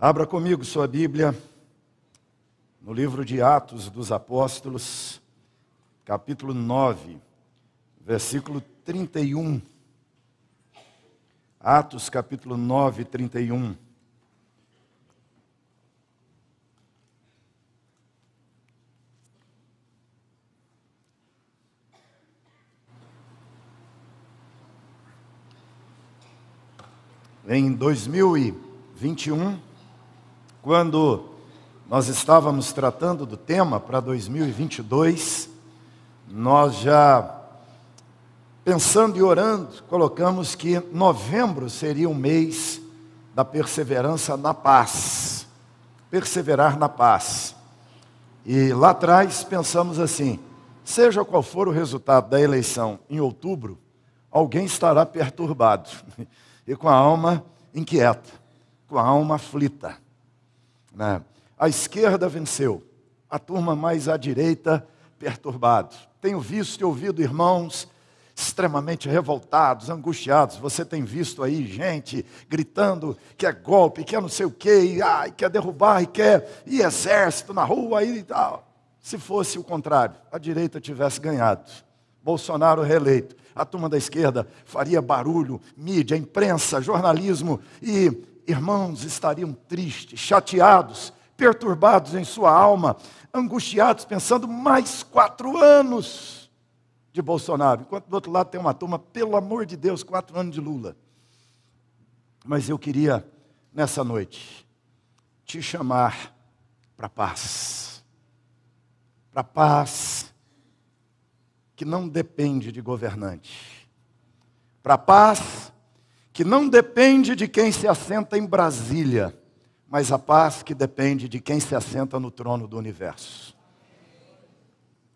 Abra comigo sua Bíblia no livro de Atos dos Apóstolos, capítulo 9, versículo 31. Atos, capítulo 9, 31. Em 2021, quando nós estávamos tratando do tema para 2022, nós já, pensando e orando, colocamos que novembro seria um mês da perseverança na paz. Perseverar na paz. E lá atrás pensamos assim, seja qual for o resultado da eleição em outubro, alguém estará perturbado e com a alma inquieta, com a alma aflita. A esquerda venceu, a turma mais à direita perturbado. Tenho visto e ouvido irmãos extremamente revoltados, angustiados. Você tem visto aí gente gritando que é golpe, que é não sei o quê, e quer derrubar, e quer ir exército na rua e tal. Se fosse o contrário, a direita tivesse ganhado, Bolsonaro reeleito, a turma da esquerda faria barulho, mídia, imprensa, jornalismo, e irmãos estariam tristes, chateados, perturbados em sua alma, angustiados, pensando mais 4 anos de Bolsonaro. Enquanto do outro lado tem uma turma, pelo amor de Deus, 4 anos de Lula. Mas eu queria, nessa noite, te chamar para a paz. Para a paz que não depende de governante. Para a paz que não depende de quem se assenta em Brasília, mas a paz que depende de quem se assenta no trono do universo.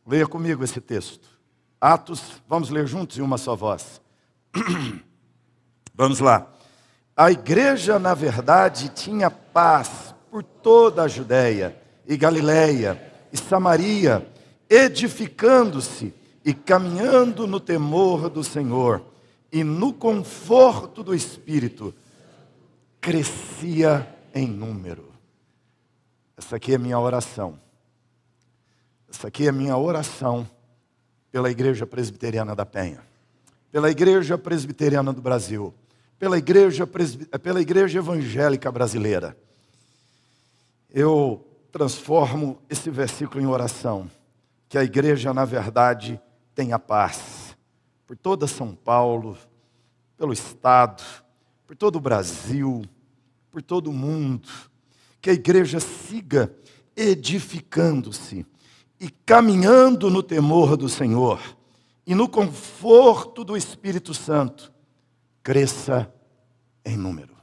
Leia comigo esse texto. Atos, vamos ler juntos em uma só voz. Vamos lá. A igreja, na verdade, tinha paz por toda a Judéia e Galiléia e Samaria, edificando-se e caminhando no temor do Senhor e no conforto do Espírito, crescia em número. Essa aqui é a minha oração. Essa aqui é a minha oração pela Igreja Presbiteriana da Penha, pela Igreja Presbiteriana do Brasil, pela Igreja Evangélica Brasileira. Eu transformo esse versículo em oração, que a igreja, na verdade, tenha paz por toda São Paulo, pelo Estado, por todo o Brasil, por todo o mundo, que a igreja siga edificando-se e caminhando no temor do Senhor e no conforto do Espírito Santo, cresça em número.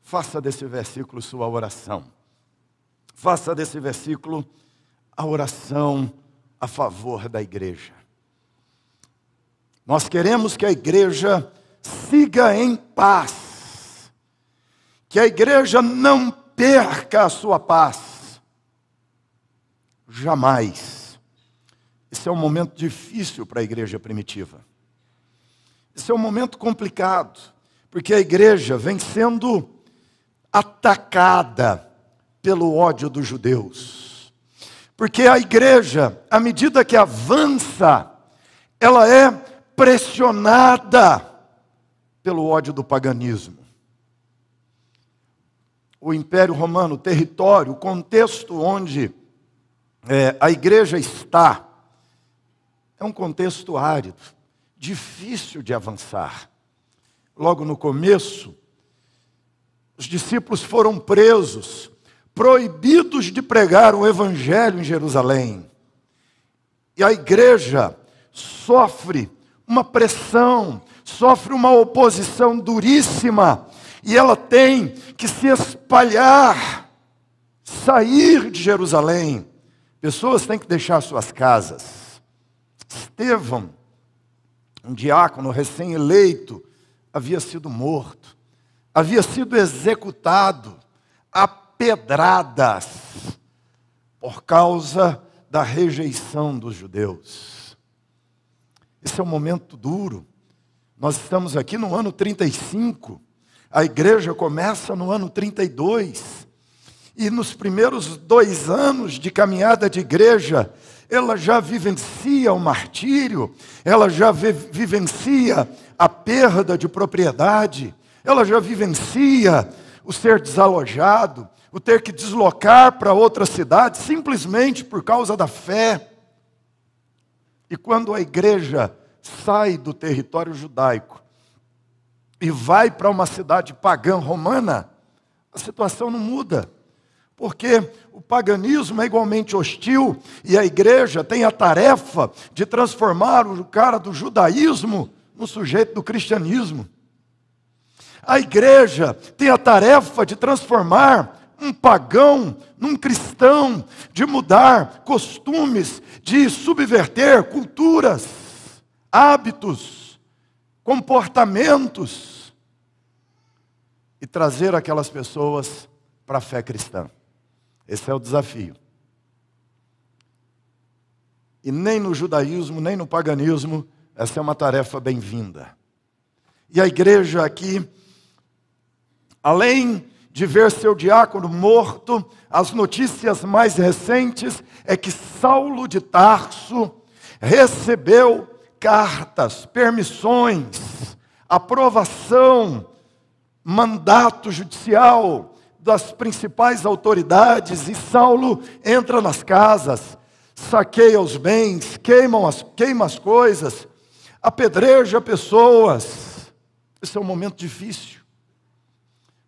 Faça desse versículo sua oração. Faça desse versículo a oração a favor da igreja. Nós queremos que a igreja siga em paz, que a igreja não perca a sua paz, jamais. Esse é um momento difícil para a igreja primitiva. Esse é um momento complicado, porque a igreja vem sendo atacada pelo ódio dos judeus. Porque a igreja, à medida que avança, ela é pressionada pelo ódio do paganismo. O Império Romano, o território, o contexto onde a igreja está, é um contexto árido, difícil de avançar. Logo no começo, os discípulos foram presos, proibidos de pregar o evangelho em Jerusalém. E a igreja sofre uma pressão, sofre uma oposição duríssima, e ela tem que se espalhar, sair de Jerusalém. Pessoas têm que deixar suas casas. Estevão, um diácono recém-eleito, havia sido morto, havia sido executado a pedradas por causa da rejeição dos judeus. Esse é um momento duro. Nós estamos aqui no ano 35, A igreja começa no ano 32. E nos primeiros 2 anos de caminhada de igreja, ela já vivencia o martírio, ela já vivencia a perda de propriedade, ela já vivencia o ser desalojado, o ter que deslocar para outra cidade, simplesmente por causa da fé. E quando a igreja sai do território judaico e vai para uma cidade pagã romana, a situação não muda. Porque o paganismo é igualmente hostil e a igreja tem a tarefa de transformar o cara do judaísmo no sujeito do cristianismo. A igreja tem a tarefa de transformar um pagão num cristão, de mudar costumes, de subverter culturas, hábitos, comportamentos e trazer aquelas pessoas para a fé cristã. Esse é o desafio. E nem no judaísmo, nem no paganismo, essa é uma tarefa bem-vinda. E a igreja aqui, além de ver seu diácono morto, as notícias mais recentes é que Saulo de Tarso recebeu cartas, permissões, aprovação, mandato judicial das principais autoridades, e Saulo entra nas casas, saqueia os bens, queima as coisas, apedreja pessoas. Esse é um momento difícil.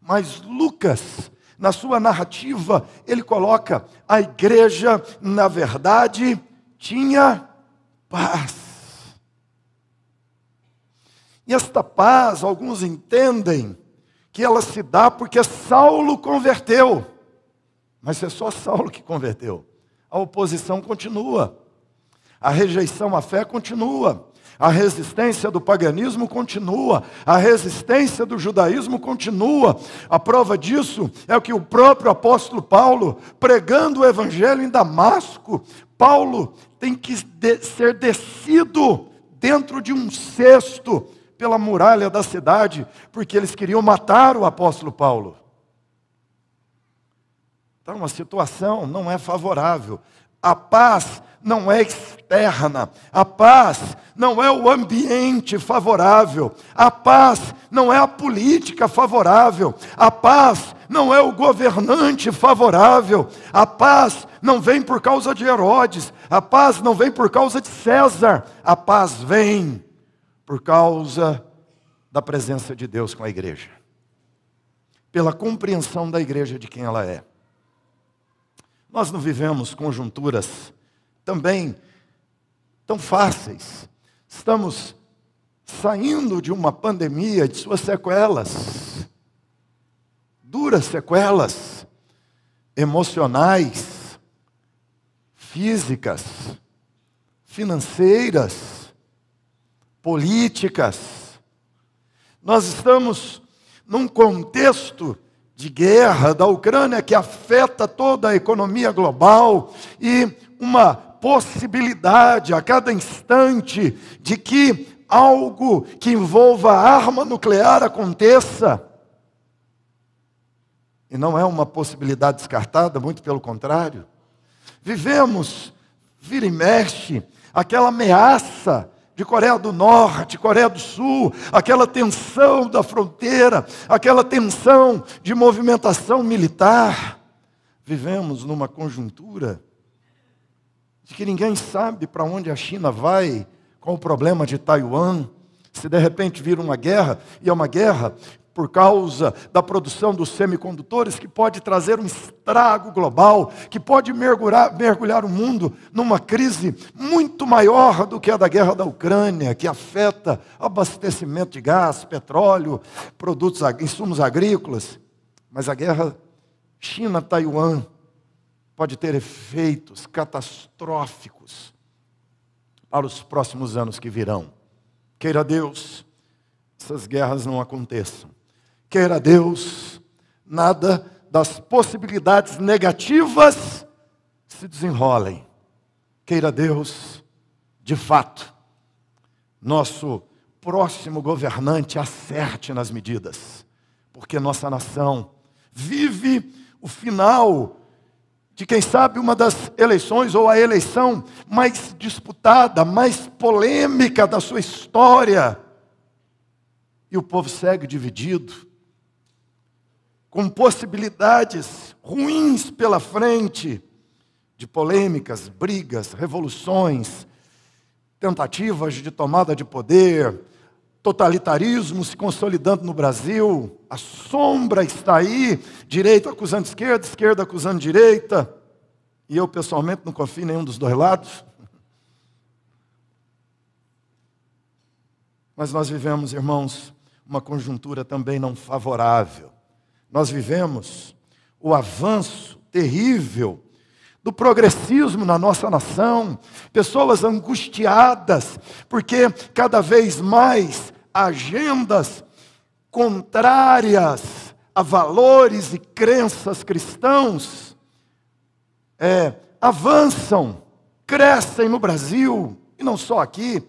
Mas Lucas, na sua narrativa, ele coloca: a igreja, na verdade, tinha paz. E esta paz, alguns entendem que ela se dá porque Saulo converteu. Mas é só Saulo que converteu. A oposição continua. A rejeição à fé continua. A resistência do paganismo continua. A resistência do judaísmo continua. A prova disso é o que o próprio apóstolo Paulo, pregando o evangelho em Damasco, Paulo tem que ser descido dentro de um cesto pela muralha da cidade, porque eles queriam matar o apóstolo Paulo. Então a situação não é favorável. A paz não é externa. A paz não é o ambiente favorável. A paz não é a política favorável. A paz não é o governante favorável. A paz não vem por causa de Herodes. A paz não vem por causa de César. A paz vem por causa da presença de Deus com a igreja. Pela compreensão da igreja de quem ela é. Nós não vivemos conjunturas também tão fáceis. Estamos saindo de uma pandemia, de suas sequelas. Duras sequelas emocionais, físicas, financeiras, políticas. Nós estamos num contexto de guerra da Ucrânia que afeta toda a economia global e uma possibilidade a cada instante de que algo que envolva arma nuclear aconteça. E não é uma possibilidade descartada, muito pelo contrário. Vivemos, vira e mexe, aquela ameaça de Coreia do Norte, Coreia do Sul, aquela tensão da fronteira, aquela tensão de movimentação militar. Vivemos numa conjuntura de que ninguém sabe para onde a China vai com o problema de Taiwan. Se de repente vira uma guerra, e é uma guerra por causa da produção dos semicondutores, que pode trazer um estrago global, que pode mergulhar o mundo numa crise muito maior do que a da guerra da Ucrânia, que afeta abastecimento de gás, petróleo, produtos, insumos agrícolas. Mas a guerra China-Taiwan pode ter efeitos catastróficos para os próximos anos que virão. Queira Deus, essas guerras não aconteçam. Queira Deus, nada das possibilidades negativas se desenrolem. Queira Deus, de fato, nosso próximo governante acerte nas medidas. porque nossa nação vive o final de, quem sabe, uma das eleições ou a eleição mais disputada, mais polêmica da sua história. E o povo segue dividido, com possibilidades ruins pela frente, de polêmicas, brigas, revoluções, tentativas de tomada de poder, totalitarismo se consolidando no Brasil, a sombra está aí, direita acusando esquerda, esquerda acusando direita, e eu pessoalmente não confio em nenhum dos dois lados. Mas nós vivemos, irmãos, uma conjuntura também não favorável. Nós vivemos o avanço terrível do progressismo na nossa nação, pessoas angustiadas, porque cada vez mais agendas contrárias a valores e crenças cristãos avançam, crescem no Brasil, e não só aqui.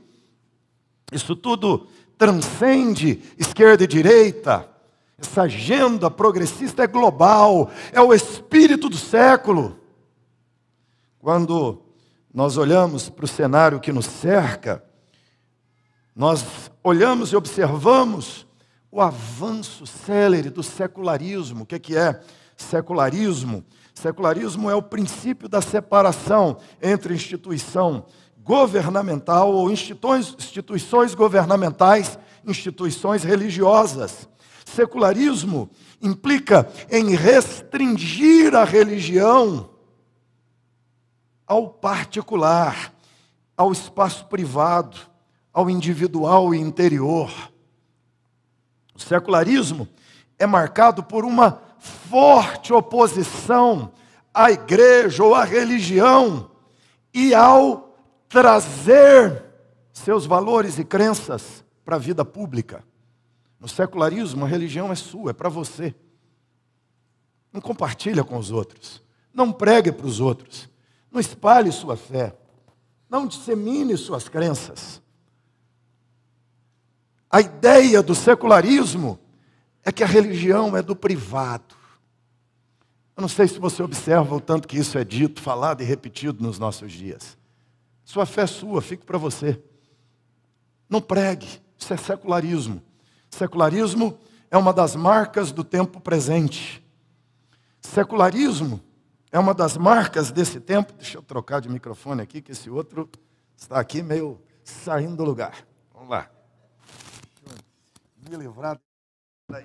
Isso tudo transcende esquerda e direita. Essa agenda progressista é global, é o espírito do século. Quando nós olhamos para o cenário que nos cerca, nós olhamos e observamos o avanço célere do secularismo. O que é secularismo? Secularismo é o princípio da separação entre instituição governamental ou instituições governamentais, instituições religiosas. Secularismo implica em restringir a religião ao particular, ao espaço privado, ao individual e interior. O secularismo é marcado por uma forte oposição à igreja ou à religião e ao trazer seus valores e crenças para a vida pública. No secularismo, a religião é sua, é para você. Não compartilha com os outros. Não pregue para os outros. Não espalhe sua fé. Não dissemine suas crenças. A ideia do secularismo é que a religião é do privado. Eu não sei se você observa o tanto que isso é dito, falado e repetido nos nossos dias. Sua fé é sua, fique para você. Não pregue, isso é secularismo. Secularismo é uma das marcas do tempo presente. Secularismo é uma das marcas desse tempo. Deixa eu trocar de microfone aqui, que esse outro está aqui meio saindo do lugar. Vamos lá. Me livrar daí.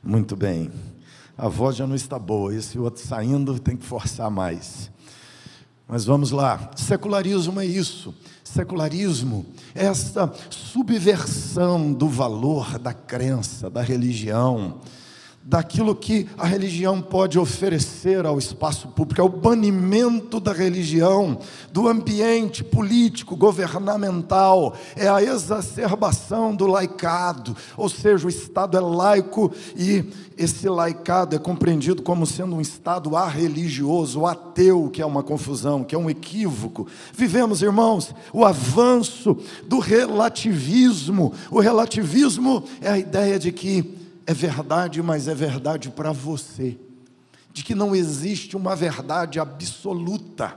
Muito bem. A voz já não está boa, esse outro saindo tem que forçar mais. Mas vamos lá, secularismo é isso. Secularismo é essa subversão do valor da crença, da religião, daquilo que a religião pode oferecer ao espaço público. É o banimento da religião do ambiente político, governamental. É a exacerbação do laicado, ou seja, o Estado é laico e esse laicado é compreendido como sendo um Estado arreligioso, ateu, que é uma confusão, que é um equívoco. Vivemos, irmãos, o avanço do relativismo. O relativismo é a ideia de que é verdade, mas é verdade para você. De que não existe uma verdade absoluta.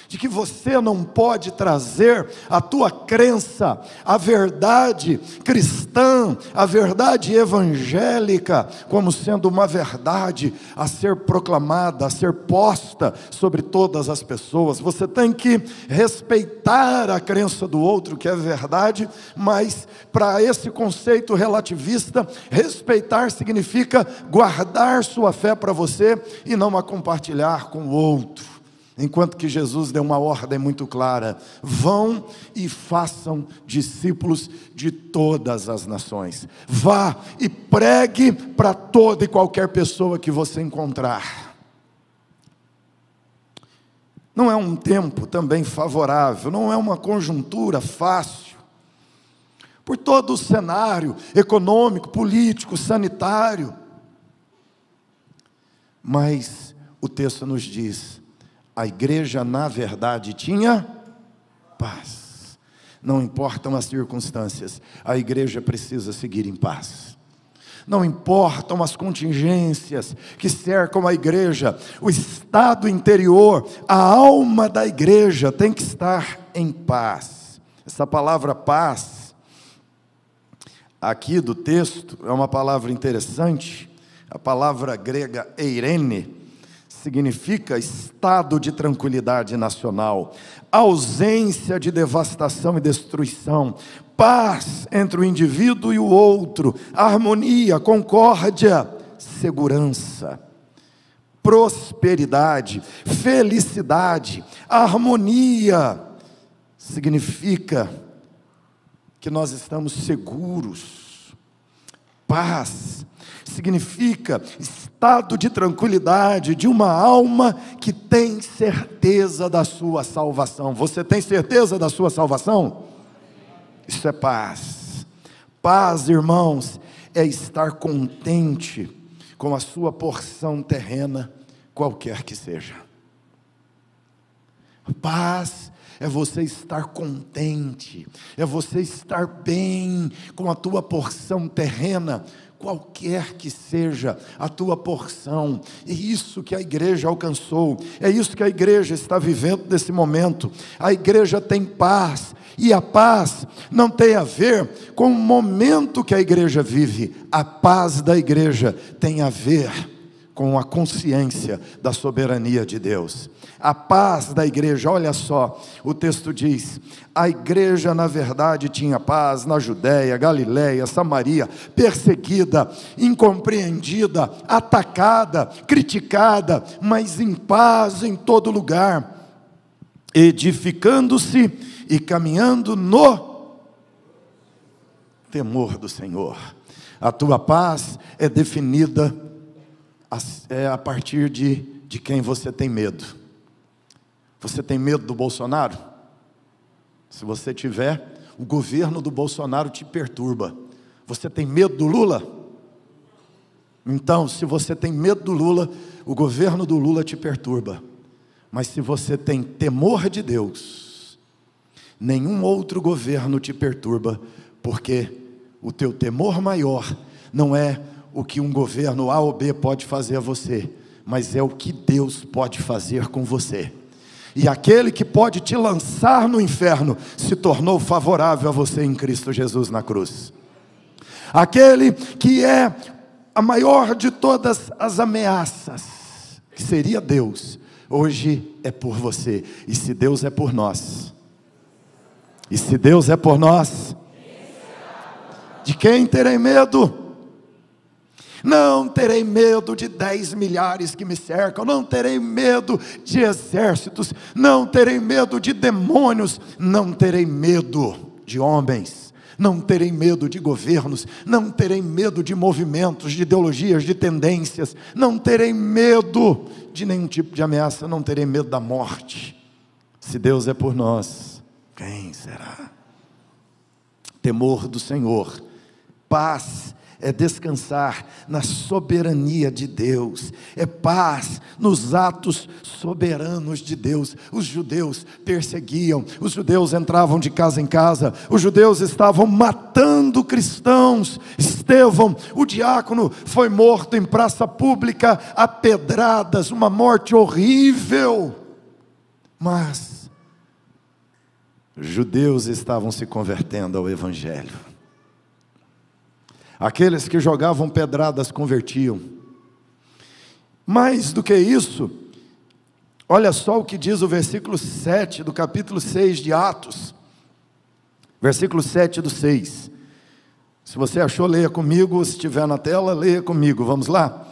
De que você não pode trazer a tua crença, a verdade cristã, a verdade evangélica, como sendo uma verdade a ser proclamada, a ser posta sobre todas as pessoas. Você tem que respeitar a crença do outro, que é verdade, mas para esse conceito relativista, respeitar significa guardar sua fé para você e não a compartilhar com o outro. Enquanto que Jesus deu uma ordem muito clara: vão e façam discípulos de todas as nações. Vá e pregue para toda e qualquer pessoa que você encontrar. Não é um tempo também favorável, não é uma conjuntura fácil. Por todo o cenário econômico, político, sanitário. Mas o texto nos diz: a igreja na verdade tinha paz. Não importam as circunstâncias, a igreja precisa seguir em paz. Não importam as contingências que cercam a igreja, o estado interior, a alma da igreja tem que estar em paz. Essa palavra paz, aqui do texto, é uma palavra interessante. A palavra grega eirene significa estado de tranquilidade nacional, ausência de devastação e destruição, paz entre o indivíduo e o outro, harmonia, concórdia, segurança, prosperidade, felicidade, harmonia. Significa que nós estamos seguros. Paz significa estado de tranquilidade de uma alma que tem certeza da sua salvação. Você tem certeza da sua salvação? Isso é paz. Paz, irmãos, é estar contente com a sua porção terrena, qualquer que seja. Paz é você estar contente, é você estar bem com a tua porção terrena, qualquer que seja a tua porção. É isso que a igreja alcançou, é isso que a igreja está vivendo nesse momento. A igreja tem paz, e a paz não tem a ver com o momento que a igreja vive. A paz da igreja tem a ver com a consciência da soberania de Deus. A paz da igreja, olha só, o texto diz: a igreja na verdade tinha paz na Judéia, Galiléia, Samaria, perseguida, incompreendida, atacada, criticada, mas em paz em todo lugar, edificando-se e caminhando no temor do Senhor. A tua paz é definida a partir de quem você tem medo. Você tem medo do Bolsonaro? Se você tiver, o governo do Bolsonaro te perturba. Você tem medo do Lula? Então, se você tem medo do Lula, o governo do Lula te perturba. Mas se você tem temor de Deus, nenhum outro governo te perturba, porque o teu temor maior não é o que um governo A ou B pode fazer a você, mas é o que Deus pode fazer com você. E aquele que pode te lançar no inferno se tornou favorável a você em Cristo Jesus na cruz. Aquele que é a maior de todas as ameaças, que seria Deus, hoje é por você. E se Deus é por nós, de quem terei medo? Não terei medo de 10 milhares que me cercam, não terei medo de exércitos, não terei medo de demônios, não terei medo de homens, não terei medo de governos, não terei medo de movimentos, de ideologias, de tendências, não terei medo de nenhum tipo de ameaça, não terei medo da morte. Se Deus é por nós, quem será? Temor do Senhor, paz é descansar na soberania de Deus, é paz nos atos soberanos de Deus. Os judeus perseguiam, os judeus entravam de casa em casa, os judeus estavam matando cristãos. Estevão, o diácono, foi morto em praça pública a pedradas, uma morte horrível. Mas os judeus estavam se convertendo ao Evangelho. Aqueles que jogavam pedradas convertiam. Mais do que isso, olha só o que diz o versículo 7 do capítulo 6 de Atos. Versículo 7 do 6. Se você achou, leia comigo. Se estiver na tela, leia comigo. Vamos lá?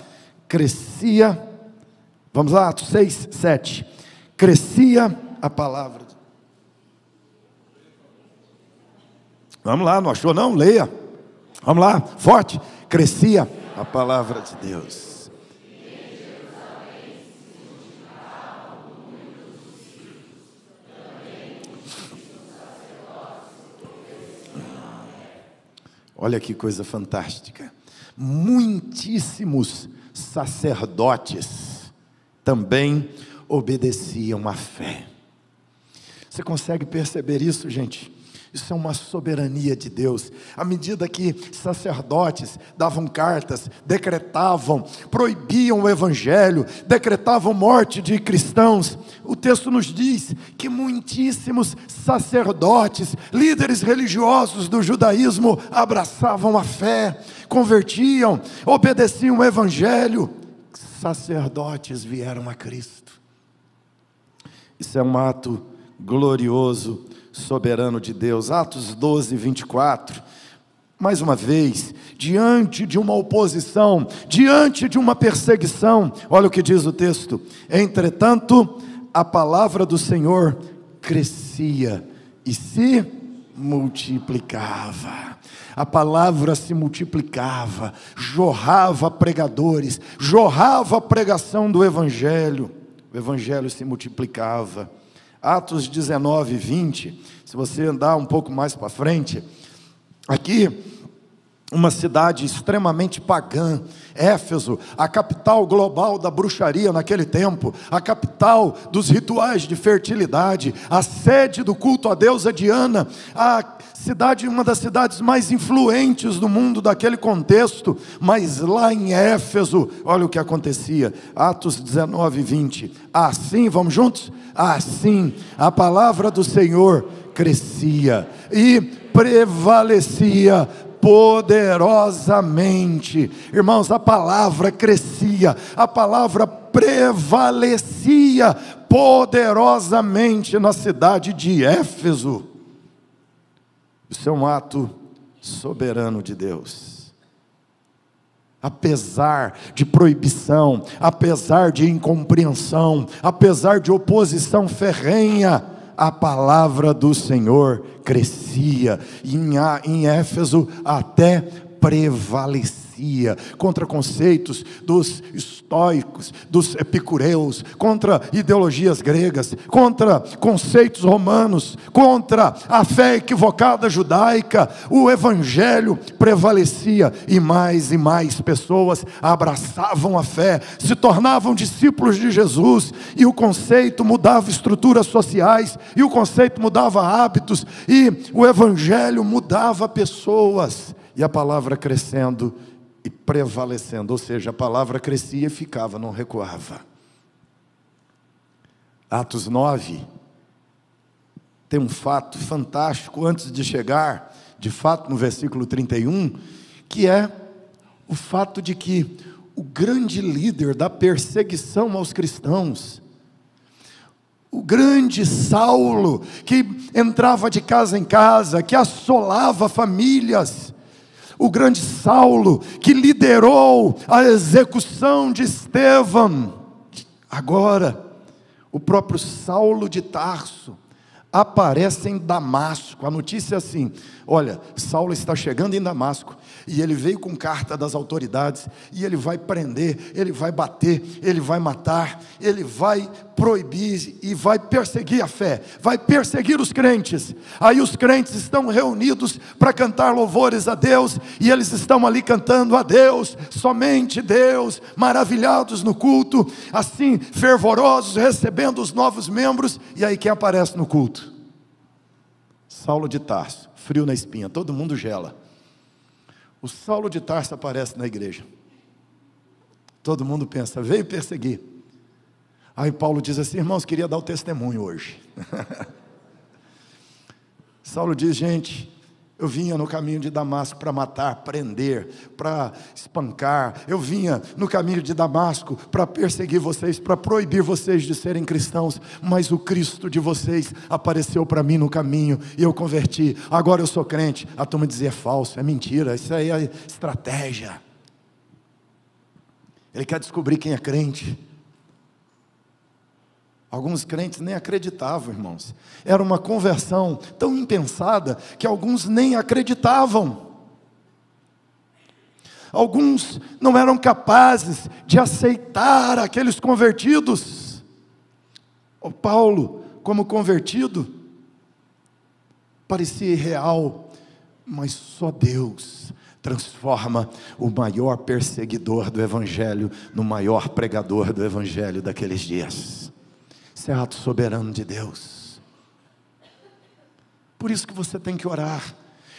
Crescia, vamos lá, Atos 6, 7. Crescia a palavra. Vamos lá, não achou não? Leia. Vamos lá, forte. Crescia a palavra de Deus. Olha que coisa fantástica. Muitíssimos sacerdotes também obedeciam à fé. Você consegue perceber isso, gente? Isso é uma soberania de Deus. À medida que sacerdotes davam cartas, decretavam, proibiam o evangelho, decretavam morte de cristãos, o texto nos diz que muitíssimos sacerdotes, líderes religiosos do judaísmo, abraçavam a fé, convertiam, obedeciam o evangelho. Sacerdotes vieram a Cristo. Isso é um ato glorioso, soberano de Deus. Atos 12, 24, mais uma vez, diante de uma oposição, diante de uma perseguição, olha o que diz o texto: entretanto, a palavra do Senhor crescia e se multiplicava. A palavra se multiplicava, jorrava pregadores, jorrava a pregação do evangelho, o evangelho se multiplicava. Atos 19, 20, se você andar um pouco mais para frente, aqui, uma cidade extremamente pagã, Éfeso, a capital global da bruxaria naquele tempo, a capital dos rituais de fertilidade, a sede do culto à deusa Diana, a cidade, uma das cidades mais influentes do mundo daquele contexto. Mas lá em Éfeso, olha o que acontecia, Atos 19, 20, assim, vamos juntos? Assim, a palavra do Senhor crescia e prevalecia poderosamente. Irmãos, a palavra crescia, a palavra prevalecia poderosamente na cidade de Éfeso. Isso é um ato soberano de Deus. Apesar de proibição, apesar de incompreensão, apesar de oposição ferrenha, a palavra do Senhor crescia, e em Éfeso até prevalecia contra conceitos dos estoicos, dos epicureus, contra ideologias gregas, contra conceitos romanos, contra a fé equivocada judaica. O evangelho prevalecia e mais pessoas abraçavam a fé, se tornavam discípulos de Jesus, e o conceito mudava estruturas sociais, e o conceito mudava hábitos, e o evangelho mudava pessoas, e a palavra crescendo e prevalecendo, ou seja, a palavra crescia e ficava, não recuava. Atos 9, tem um fato fantástico antes de chegar, de fato, no versículo 31, que é o fato de que o grande líder da perseguição aos cristãos, o grande Saulo, que entrava de casa em casa, que assolava famílias, o grande Saulo, que liderou a execução de Estevão, agora, o próprio Saulo de Tarso, aparece em Damasco. A notícia é assim: olha, Saulo está chegando em Damasco, e ele veio com carta das autoridades, e ele vai prender, ele vai bater, ele vai matar, ele vai proibir e vai perseguir a fé, vai perseguir os crentes. Aí os crentes estão reunidos para cantar louvores a Deus, e eles estão ali cantando a Deus, somente Deus, maravilhados no culto, assim, fervorosos, recebendo os novos membros. E aí quem aparece no culto? Saulo de Tarso, frio na espinha, todo mundo gela. O Saulo de Tarso aparece na igreja, todo mundo pensa, veio perseguir. Aí Paulo diz assim: irmãos, queria dar o testemunho hoje. Saulo diz: gente, eu vinha no caminho de Damasco para matar, prender, para espancar. Eu vinha no caminho de Damasco para perseguir vocês, para proibir vocês de serem cristãos. Mas o Cristo de vocês apareceu para mim no caminho e eu converti. Agora eu sou crente. A turma dizia: é falso, é mentira, isso aí é estratégia. Ele quer descobrir quem é crente. Alguns crentes nem acreditavam, irmãos. Era uma conversão tão impensada que alguns nem acreditavam. Alguns não eram capazes de aceitar aqueles convertidos. O Paulo, como convertido, parecia irreal, mas só Deus transforma o maior perseguidor do Evangelho no maior pregador do Evangelho daqueles dias. Isso é ato soberano de Deus. Por isso que você tem que orar.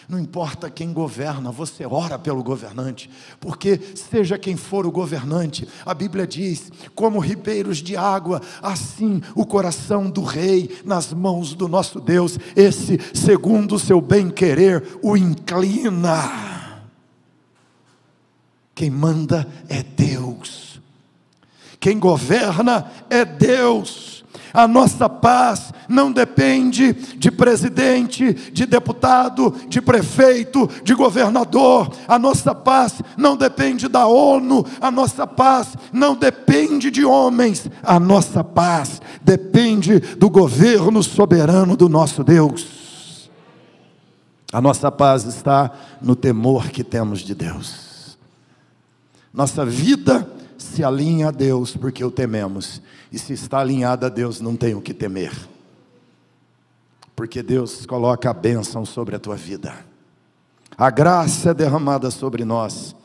Não importa quem governa, você ora pelo governante, porque seja quem for o governante, a Bíblia diz, como ribeiros de água, assim o coração do rei nas mãos do nosso Deus, esse segundo o seu bem-querer o inclina. Quem manda é Deus, quem governa é Deus. A nossa paz não depende de presidente, de deputado, de prefeito, de governador. A nossa paz não depende da ONU. A nossa paz não depende de homens. A nossa paz depende do governo soberano do nosso Deus. A nossa paz está no temor que temos de Deus. Nossa vida se alinha a Deus porque o tememos. E se está alinhada a Deus, não tem o que temer. Porque Deus coloca a bênção sobre a tua vida. A graça é derramada sobre nós.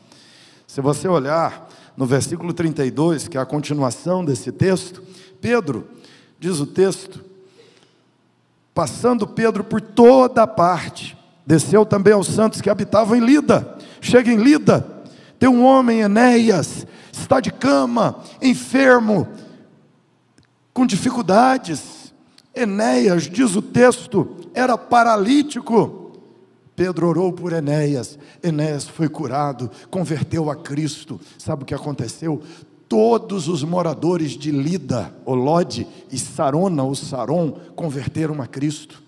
Se você olhar no versículo 32, que é a continuação desse texto, Pedro, diz o texto, passando Pedro por toda a parte, desceu também aos santos que habitavam em Lida. Chega em Lida, tem um homem, Enéas, está de cama, enfermo, com dificuldades. Enéas, diz o texto, era paralítico. Pedro orou por Enéas. Enéas foi curado, converteu a Cristo. Sabe o que aconteceu? Todos os moradores de Lida, ou Lode, e Sarona, ou Saron, converteram a Cristo.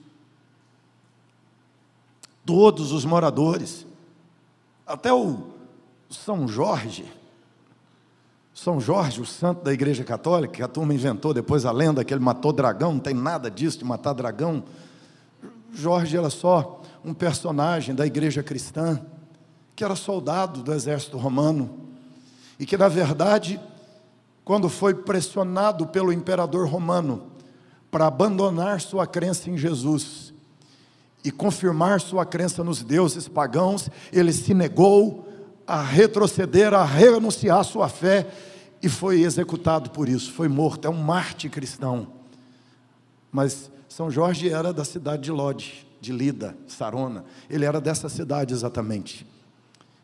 Todos os moradores. Até o São Jorge, o santo da igreja católica, que a turma inventou depois a lenda que ele matou dragão. Não tem nada disso de matar dragão. Jorge era só um personagem da igreja cristã, que era soldado do exército romano, e que na verdade, quando foi pressionado pelo imperador romano, para abandonar sua crença em Jesus, e confirmar sua crença nos deuses pagãos, ele se negou a retroceder, a renunciar à sua fé, e foi executado por isso, foi morto. É um mártir cristão. Mas São Jorge era da cidade de Lode, de Lida, Sarona. Ele era dessa cidade exatamente.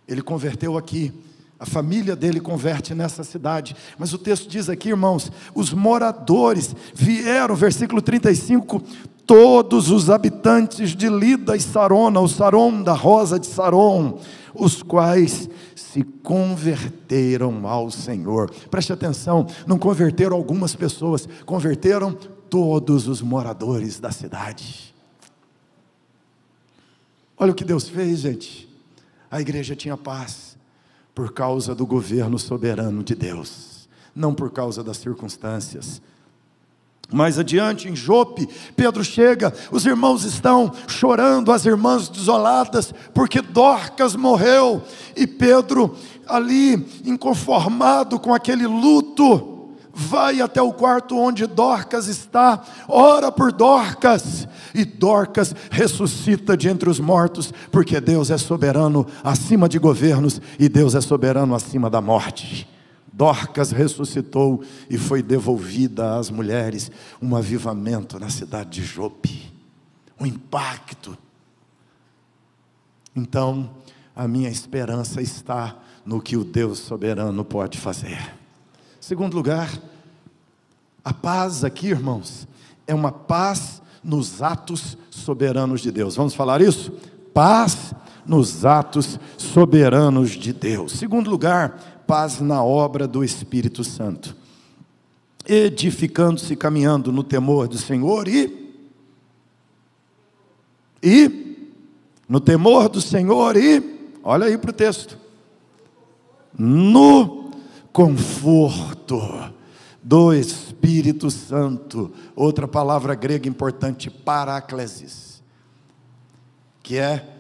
Ele converteu aqui, a família dele converte nessa cidade. Mas o texto diz aqui, irmãos, os moradores vieram, versículo 35, todos os habitantes de Lida e Sarona, o Saron da rosa de Saron, os quais se converteram ao Senhor. Preste atenção, não converteram algumas pessoas, converteram todos os moradores da cidade. Olha o que Deus fez, gente. A igreja tinha paz por causa do governo soberano de Deus, não por causa das circunstâncias. Mais adiante, em Jope, Pedro chega, os irmãos estão chorando, as irmãs desoladas, porque Dorcas morreu, e Pedro, ali, inconformado com aquele luto, vai até o quarto onde Dorcas está, ora por Dorcas, e Dorcas ressuscita de entre os mortos, porque Deus é soberano acima de governos, e Deus é soberano acima da morte. Dorcas ressuscitou e foi devolvida às mulheres, um avivamento na cidade de Jope, um impacto. Então, a minha esperança está no que o Deus soberano pode fazer. Segundo lugar, a paz aqui, irmãos, é uma paz nos atos soberanos de Deus. Vamos falar isso? Paz nos atos soberanos de Deus. Segundo lugar, paz na obra do Espírito Santo, edificando-se, caminhando no temor do Senhor no temor do Senhor olha aí para o texto, no conforto do Espírito Santo. Outra palavra grega importante, paráclesis, que é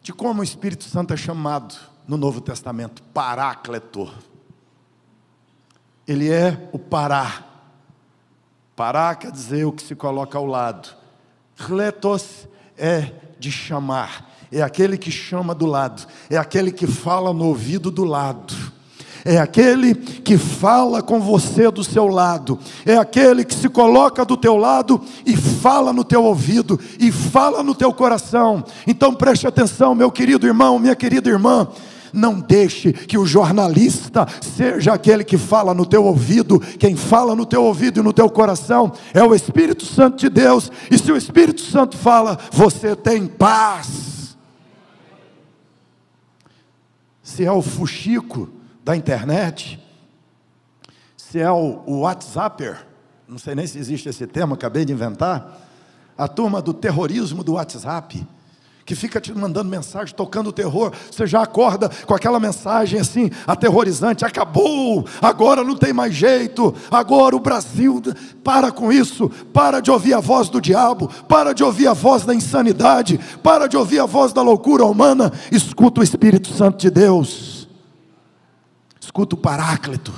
de como o Espírito Santo é chamado no Novo Testamento, Parácleto. Ele é o pará. Pará quer dizer o que se coloca ao lado. Kletos é de chamar. é aquele que chama do lado, é aquele que fala no ouvido do lado, é aquele que fala com você do seu lado, é aquele que se coloca do teu lado e fala no teu ouvido, e fala no teu coração. Então preste atenção, meu querido irmão, minha querida irmã. Não deixe que o jornalista seja aquele que fala no teu ouvido. Quem fala no teu ouvido e no teu coração é o Espírito Santo de Deus. E se o Espírito Santo fala, você tem paz. Se é o fuxico da internet, se é o WhatsApper, não sei nem se existe esse termo, acabei de inventar, a turma do terrorismo do WhatsApp, que fica te mandando mensagem, tocando o terror, você já acorda com aquela mensagem assim, aterrorizante: acabou, agora não tem mais jeito, agora o Brasil, para com isso, para de ouvir a voz do diabo, para de ouvir a voz da insanidade, para de ouvir a voz da loucura humana, escuta o Espírito Santo de Deus, escuta o Paráclito,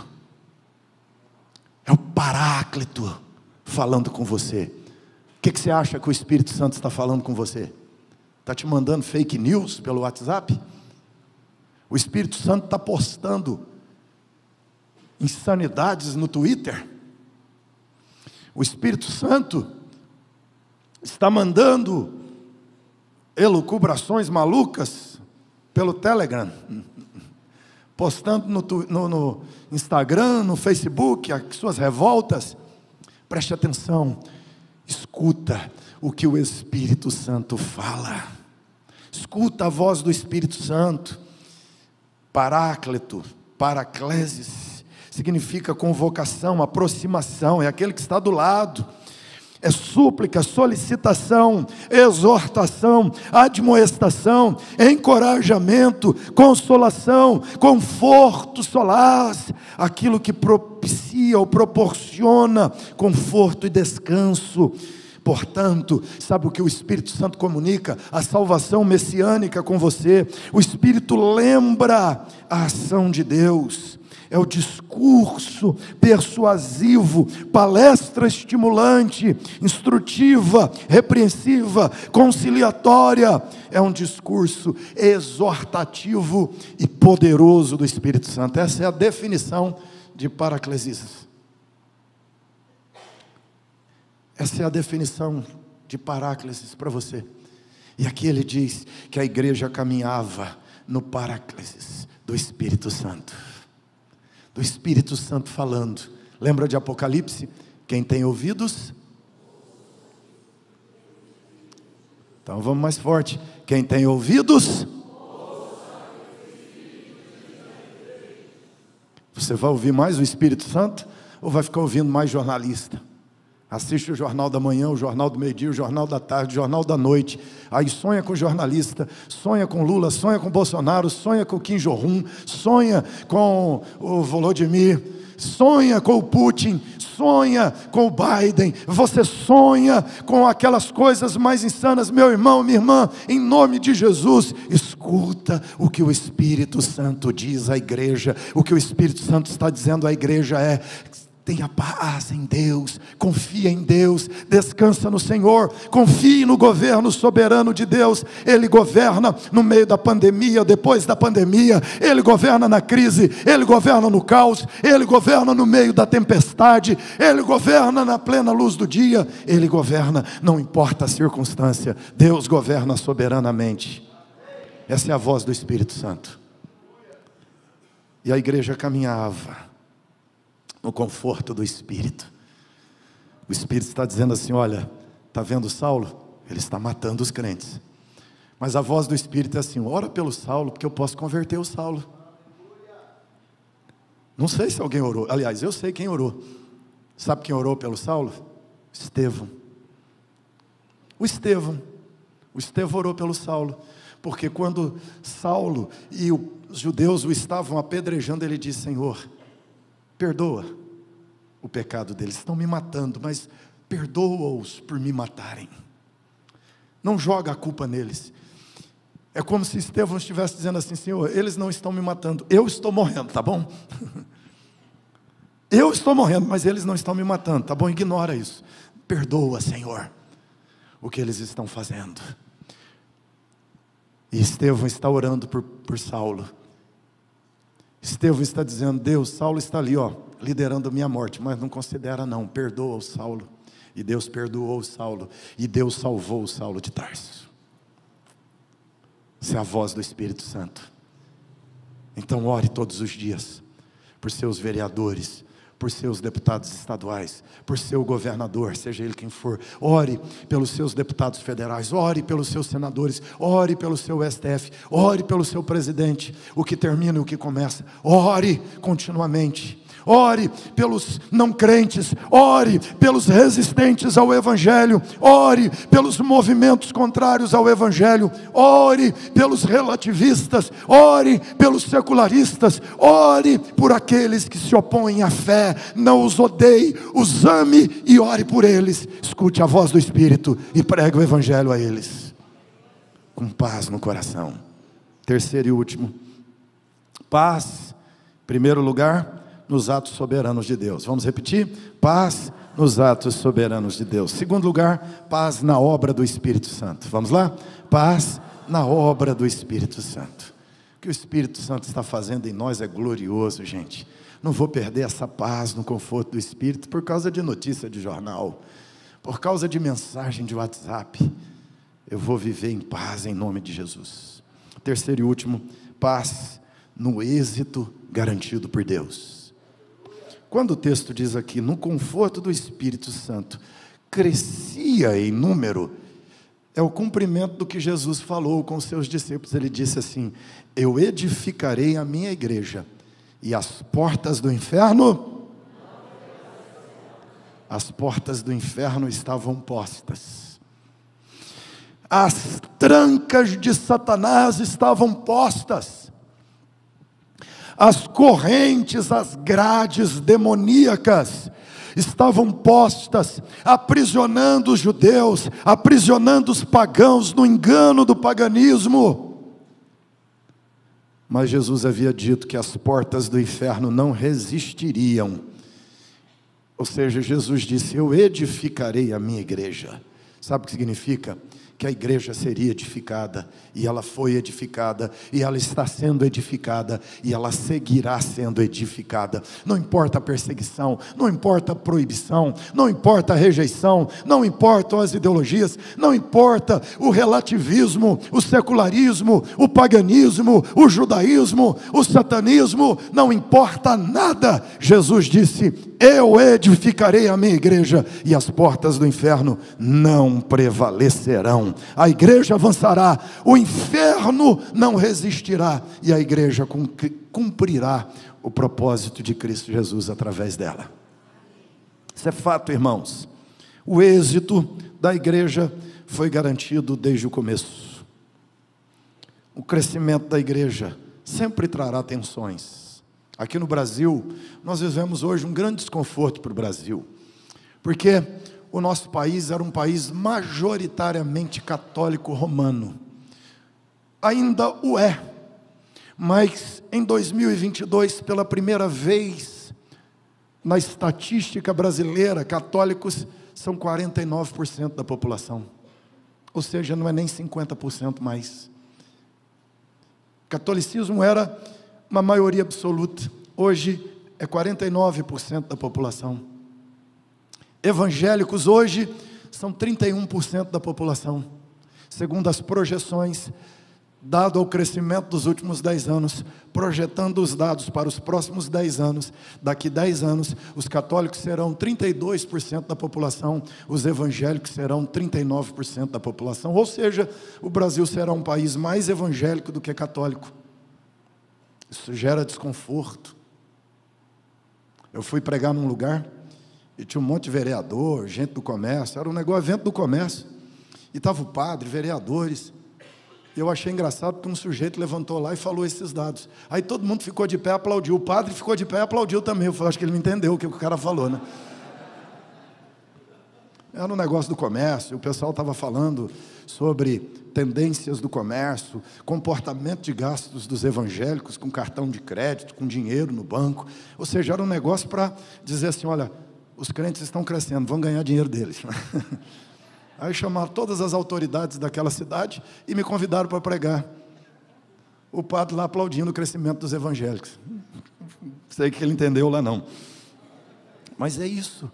é o Paráclito falando com você. O que você acha que o Espírito Santo está falando com você? Está te mandando fake news pelo WhatsApp? O Espírito Santo está postando insanidades no Twitter? O Espírito Santo está mandando elucubrações malucas pelo Telegram, postando no Instagram, no Facebook, as suas revoltas? Preste atenção, escuta o que o Espírito Santo fala. Escuta a voz do Espírito Santo. Paráclito, paraclesis, significa convocação, aproximação, é aquele que está do lado. É súplica, solicitação, exortação, admoestação, encorajamento, consolação, conforto, solaz, aquilo que propicia ou proporciona conforto e descanso. Portanto, sabe o que o Espírito Santo comunica? A salvação messiânica com você. O Espírito lembra a ação de Deus. É o discurso persuasivo, palestra estimulante, instrutiva, repreensiva, conciliatória. É um discurso exortativo e poderoso do Espírito Santo. Essa é a definição de paraclesis. Essa é a definição de paráclesis para você. E aqui ele diz que a igreja caminhava no paráclesis do Espírito Santo. Do Espírito Santo falando. Lembra de Apocalipse? Quem tem ouvidos? Então vamos mais forte. Quem tem ouvidos? Você vai ouvir mais o Espírito Santo? Ou vai ficar ouvindo mais jornalista? Assiste o Jornal da Manhã, o Jornal do Meio-Dia, o Jornal da Tarde, o Jornal da Noite. Aí sonha com o jornalista, sonha com Lula, sonha com Bolsonaro, sonha com Kim Jong-un, sonha com o Volodymyr, sonha com o Putin, sonha com o Biden. Você sonha com aquelas coisas mais insanas. Meu irmão, minha irmã, em nome de Jesus, escuta o que o Espírito Santo diz à igreja. O que o Espírito Santo está dizendo à igreja é: tenha paz em Deus, confia em Deus, descansa no Senhor, confie no governo soberano de Deus. Ele governa no meio da pandemia, depois da pandemia, Ele governa na crise, Ele governa no caos, Ele governa no meio da tempestade, Ele governa na plena luz do dia, Ele governa, não importa a circunstância, Deus governa soberanamente. Essa é a voz do Espírito Santo. E a igreja caminhava no conforto do Espírito. O Espírito está dizendo assim: olha, está vendo Saulo? Ele está matando os crentes. Mas a voz do Espírito é assim: ora pelo Saulo, porque eu posso converter o Saulo. Não sei se alguém orou. Aliás, eu sei quem orou. Sabe quem orou pelo Saulo? Estevão. O Estevão orou pelo Saulo. Porque quando Saulo e os judeus o estavam apedrejando, ele disse: Senhor, perdoa o pecado deles, estão me matando, mas perdoa-os por me matarem. Não joga a culpa neles. É como se Estevão estivesse dizendo assim: Senhor, eles não estão me matando, eu estou morrendo, tá bom? Eu estou morrendo, mas eles não estão me matando, tá bom? Ignora isso. Perdoa, Senhor, o que eles estão fazendo. E Estevão está orando por Saulo. Estevão está dizendo: Deus, Saulo está ali, liderando a minha morte, mas não considera não, perdoa o Saulo. E Deus perdoou o Saulo, e Deus salvou o Saulo de Tarso. Essa é a voz do Espírito Santo. Então ore todos os dias, por seus vereadores, por seus deputados estaduais, por seu governador, seja ele quem for. Ore pelos seus deputados federais, ore pelos seus senadores, ore pelo seu STF, ore pelo seu presidente, o que termina e o que começa. Ore continuamente. Ore pelos não crentes, ore pelos resistentes ao Evangelho, ore pelos movimentos contrários ao Evangelho, ore pelos relativistas, ore pelos secularistas, ore por aqueles que se opõem à fé. Não os odeie, os ame e ore por eles. Escute a voz do Espírito e pregue o Evangelho a eles, com paz no coração. Terceiro e último, paz, em primeiro lugar, nos atos soberanos de Deus. Vamos repetir? Paz nos atos soberanos de Deus. Segundo lugar, paz na obra do Espírito Santo. Vamos lá? Paz na obra do Espírito Santo. O que o Espírito Santo está fazendo em nós é glorioso, gente. Não vou perder essa paz no conforto do Espírito por causa de notícia de jornal, por causa de mensagem de WhatsApp. Eu vou viver em paz em nome de Jesus. Terceiro e último, paz no êxito garantido por Deus. Quando o texto diz aqui, no conforto do Espírito Santo, crescia em número, é o cumprimento do que Jesus falou com os seus discípulos. Ele disse assim: eu edificarei a minha igreja, e as portas do inferno estavam postas. As trancas de Satanás estavam postas. As correntes, as grades demoníacas estavam postas, aprisionando os judeus, aprisionando os pagãos no engano do paganismo. Mas Jesus havia dito que as portas do inferno não resistiriam. Ou seja, Jesus disse: eu edificarei a minha igreja. Sabe o que significa? Que a igreja seria edificada, e ela foi edificada, e ela está sendo edificada, e ela seguirá sendo edificada. Não importa a perseguição, não importa a proibição, não importa a rejeição, não importam as ideologias, não importa o relativismo, o secularismo, o paganismo, o judaísmo, o satanismo, não importa nada. Jesus disse: eu edificarei a minha igreja, e as portas do inferno não prevalecerão. A igreja avançará, o inferno não resistirá, e a igreja cumprirá o propósito de Cristo Jesus através dela. Isso é fato, irmãos. O êxito da igreja foi garantido desde o começo. O crescimento da igreja sempre trará tensões. Aqui no Brasil, nós vivemos hoje um grande desconforto para o Brasil, porque o nosso país era um país majoritariamente católico romano. Ainda o é, mas em 2022, pela primeira vez na estatística brasileira, católicos são 49% da população. Ou seja, não é nem 50% mais. Catolicismo era uma maioria absoluta, hoje é 49% da população. Evangélicos hoje são 31% da população, segundo as projeções, dado ao crescimento dos últimos 10 anos, projetando os dados para os próximos 10 anos, daqui 10 anos, os católicos serão 32% da população, os evangélicos serão 39% da população, ou seja, o Brasil será um país mais evangélico do que católico. Isso gera desconforto. Eu fui pregar num lugar, e tinha um monte de vereador, gente do comércio, era um negócio, evento do comércio, e estava o padre, vereadores. Eu achei engraçado que um sujeito levantou lá e falou esses dados. Aí todo mundo ficou de pé e aplaudiu. O padre ficou de pé e aplaudiu também. Eu falei, acho que ele não entendeu o que o cara falou, né? Era um negócio do comércio, o pessoal estava falando sobre tendências do comércio, comportamento de gastos dos evangélicos com cartão de crédito, com dinheiro no banco. Ou seja, era um negócio para dizer assim, olha, os crentes estão crescendo, vão ganhar dinheiro deles. Aí chamaram todas as autoridades daquela cidade e me convidaram para pregar. O padre lá aplaudindo o crescimento dos evangélicos. Não sei o que ele entendeu lá não. Mas é isso.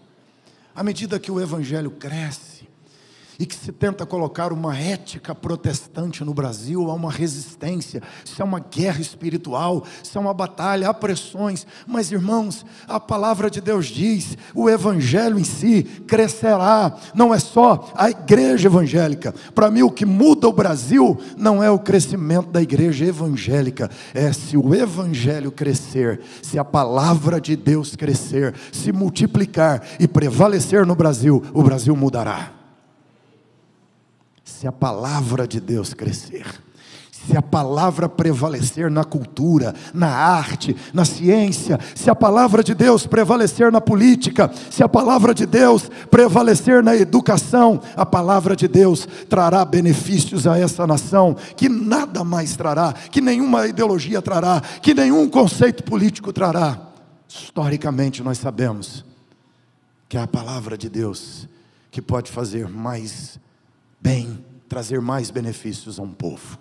À medida que o evangelho cresce, e que se tenta colocar uma ética protestante no Brasil, há uma resistência, isso é uma guerra espiritual, isso é uma batalha, há pressões, mas irmãos, a palavra de Deus diz, o evangelho em si crescerá, não é só a igreja evangélica. Para mim o que muda o Brasil não é o crescimento da igreja evangélica, é se o evangelho crescer, se a palavra de Deus crescer, se multiplicar e prevalecer no Brasil, o Brasil mudará. Se a palavra de Deus crescer, se a palavra prevalecer na cultura, na arte, na ciência, se a palavra de Deus prevalecer na política, se a palavra de Deus prevalecer na educação, a palavra de Deus trará benefícios a essa nação, que nada mais trará, que nenhuma ideologia trará, que nenhum conceito político trará. Historicamente nós sabemos que é a palavra de Deus que pode fazer mais bem, trazer mais benefícios a um povo.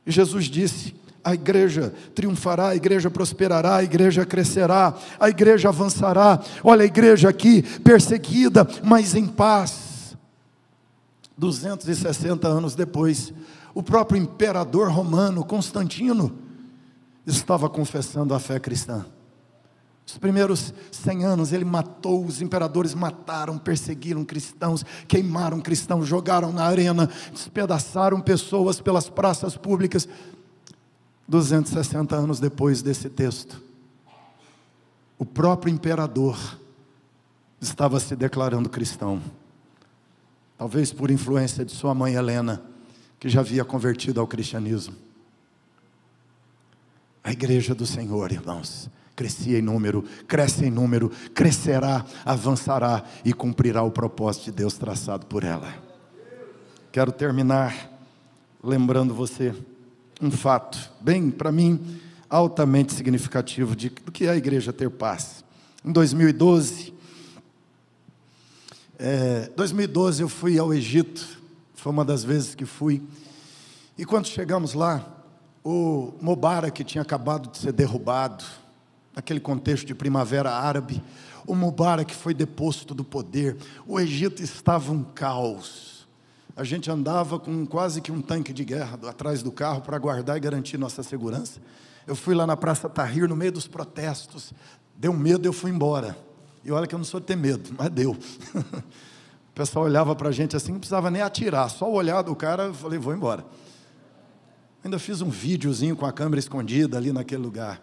E Jesus disse, a igreja triunfará, a igreja prosperará, a igreja crescerá, a igreja avançará. Olha a igreja aqui, perseguida, mas em paz. 260 anos depois, o próprio imperador romano, Constantino, estava confessando a fé cristã. Os primeiros 100 anos ele matou, os imperadores mataram, perseguiram cristãos, queimaram cristãos, jogaram na arena, despedaçaram pessoas pelas praças públicas. 260 anos depois desse texto, o próprio imperador estava se declarando cristão. Talvez por influência de sua mãe Helena, que já havia convertido ao cristianismo. A igreja do Senhor, irmãos, crescia em número, cresce em número, crescerá, avançará e cumprirá o propósito de Deus traçado por ela. Quero terminar lembrando você um fato, bem, para mim, altamente significativo do que é a igreja ter paz. Em 2012 eu fui ao Egito, foi uma das vezes que fui, e quando chegamos lá, o Mubarak tinha acabado de ser derrubado, naquele contexto de primavera árabe. O Mubarak foi deposto do poder, o Egito estava um caos, a gente andava com quase que um tanque de guerra atrás do carro para guardar e garantir nossa segurança. Eu fui lá na Praça Tahrir, no meio dos protestos, deu medo, eu fui embora, e olha que eu não sou de ter medo, mas deu. O pessoal olhava para a gente assim, não precisava nem atirar, só o olhar do cara, eu falei, vou embora. Ainda fiz um videozinho com a câmera escondida ali naquele lugar.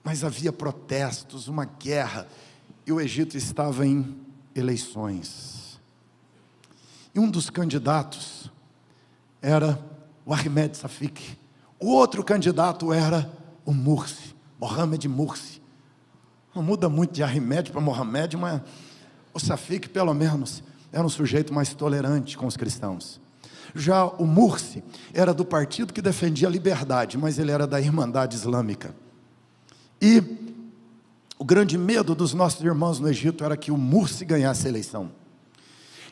Mas havia protestos, uma guerra, e o Egito estava em eleições. E um dos candidatos era o Ahmed Shafik. O outro candidato era o Mursi, Mohamed Mursi. Não muda muito de Ahmed para Mohamed, mas o Shafik, pelo menos, era um sujeito mais tolerante com os cristãos. Já o Mursi era do partido que defendia a liberdade, mas ele era da Irmandade Islâmica. E o grande medo dos nossos irmãos no Egito era que o Mursi ganhasse a eleição.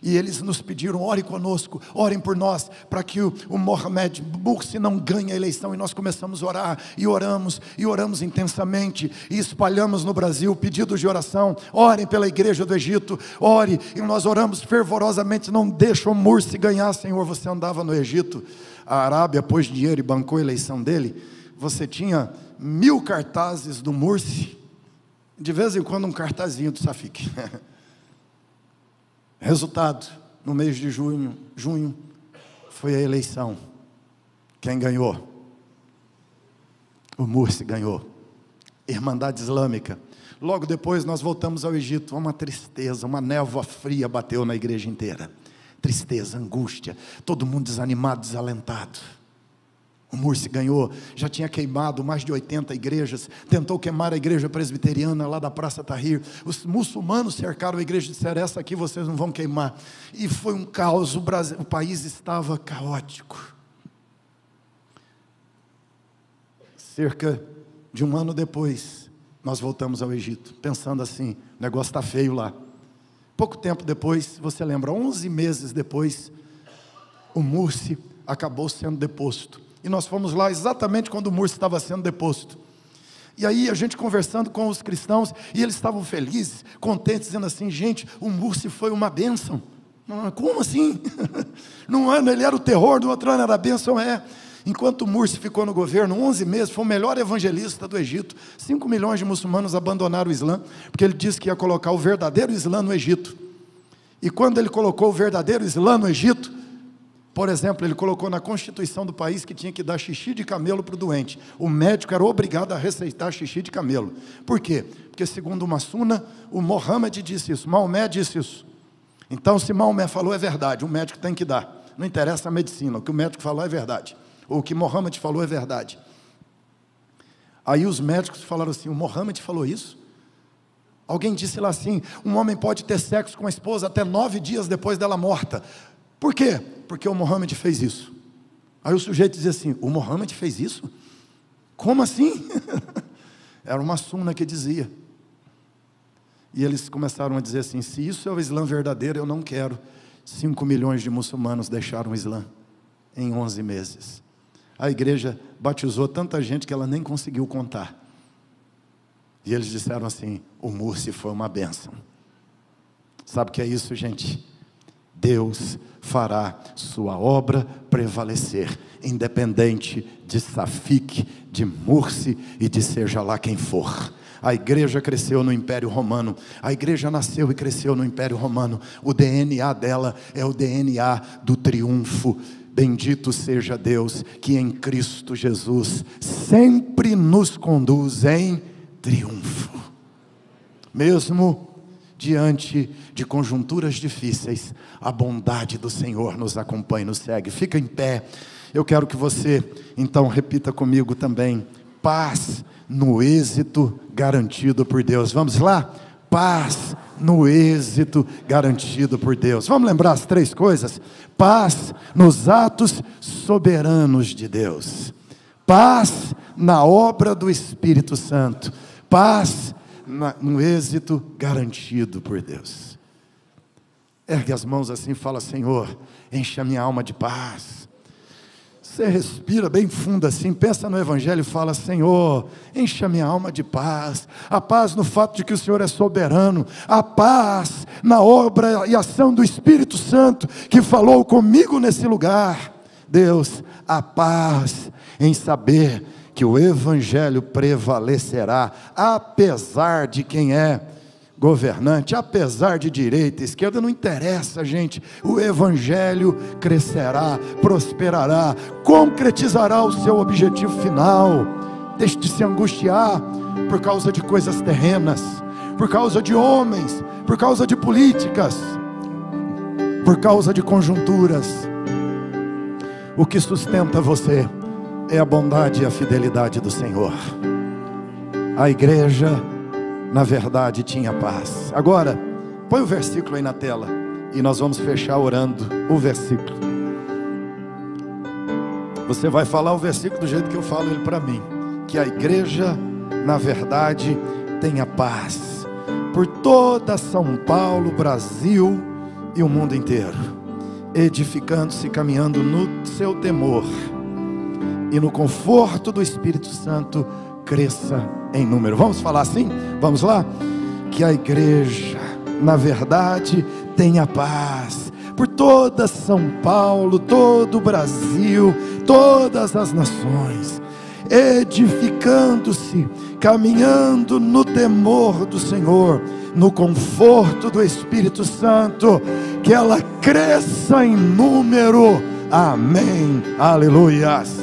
E eles nos pediram, orem conosco, orem por nós, para que o Mohamed Mursi não ganhe a eleição. E nós começamos a orar, e oramos intensamente, e espalhamos no Brasil pedidos de oração. Orem pela igreja do Egito, ore, e nós oramos fervorosamente, não deixa o Mursi ganhar, Senhor. Você andava no Egito, a Arábia pôs dinheiro e bancou a eleição dele, você tinha 1000 cartazes do Mursi, de vez em quando um cartazinho do Shafik. Resultado, no mês de junho, foi a eleição. Quem ganhou? O Mursi ganhou. Irmandade Islâmica. Logo depois nós voltamos ao Egito, uma tristeza, uma névoa fria bateu na igreja inteira. Tristeza, angústia, todo mundo desanimado, desalentado. O Mursi ganhou, já tinha queimado mais de 80 igrejas, tentou queimar a igreja presbiteriana lá da Praça Tahrir. Os muçulmanos cercaram a igreja e disseram, essa aqui vocês não vão queimar. E foi um caos, o país estava caótico. Cerca de um ano depois, nós voltamos ao Egito, pensando assim, o negócio está feio lá. Pouco tempo depois, você lembra, 11 meses depois, o Mursi acabou sendo deposto. E nós fomos lá exatamente quando o Mursi estava sendo deposto. E aí a gente conversando com os cristãos, e eles estavam felizes, contentes, dizendo assim: gente, o Mursi foi uma bênção. Como assim? Num ano ele era o terror, no outro ano era a bênção. Enquanto o Mursi ficou no governo 11 meses, foi o melhor evangelista do Egito. 5 milhões de muçulmanos abandonaram o Islã, porque ele disse que ia colocar o verdadeiro Islã no Egito. E quando ele colocou o verdadeiro Islã no Egito, por exemplo, ele colocou na constituição do país que tinha que dar xixi de camelo para o doente. O médico era obrigado a receitar xixi de camelo. Por quê? Porque segundo uma suna, o Mohammed disse isso, Maomé disse isso. Então, se Maomé falou é verdade, o médico tem que dar. Não interessa a medicina, o que o médico falou é verdade. Ou o que Mohammed falou é verdade. Aí os médicos falaram assim: o Mohammed falou isso? Alguém disse lá assim: um homem pode ter sexo com a esposa até 9 dias depois dela morta. Por quê? Porque o Mohammed fez isso. Aí o sujeito dizia assim: o Mohammed fez isso? Como assim? Era uma suna que dizia. E eles começaram a dizer assim: se isso é o Islã verdadeiro, eu não quero. 5 milhões de muçulmanos deixaram o Islã em 11 meses. A igreja batizou tanta gente que ela nem conseguiu contar. E eles disseram assim: o Mursi foi uma bênção. Sabe o que é isso, gente? Deus fará sua obra prevalecer, independente de Safik, de Mursi e de seja lá quem for. A igreja cresceu no Império Romano, a igreja nasceu e cresceu no Império Romano. O DNA dela é o DNA do triunfo. Bendito seja Deus, que em Cristo Jesus sempre nos conduz em triunfo. Mesmo diante de conjunturas difíceis, a bondade do Senhor nos acompanha e nos segue. Fica em pé. Eu quero que você, então, repita comigo também: paz no êxito garantido por Deus. Vamos lá? Paz no êxito garantido por Deus. Vamos lembrar as 3 coisas? Paz nos atos soberanos de Deus. Paz na obra do Espírito Santo. Paz no êxito garantido por Deus. Ergue as mãos assim e fala: Senhor, enche a minha alma de paz. Você respira bem fundo assim, pensa no Evangelho e fala: Senhor, enche a minha alma de paz. A paz no fato de que o Senhor é soberano. A paz na obra e ação do Espírito Santo que falou comigo nesse lugar. Deus, a paz em saber que o Evangelho prevalecerá, apesar de quem é governante, apesar de direita, esquerda, não interessa, gente. O Evangelho crescerá, prosperará, concretizará o seu objetivo final. Deixe de se angustiar por causa de coisas terrenas, por causa de homens, por causa de políticas, por causa de conjunturas. O que sustenta você é a bondade e a fidelidade do Senhor. A igreja, na verdade, tinha paz. Agora, põe o versículo aí na tela e nós vamos fechar orando o versículo. Você vai falar o versículo do jeito que eu falo ele para mim: que a igreja, na verdade, tenha paz por toda São Paulo, Brasil e o mundo inteiro, edificando-se, caminhando no seu temor e no conforto do Espírito Santo, cresça em número. Vamos falar assim? Vamos lá? Que a igreja, na verdade, tenha paz por toda São Paulo, todo o Brasil, todas as nações, edificando-se, caminhando no temor do Senhor, no conforto do Espírito Santo, que ela cresça em número. Amém. Aleluias.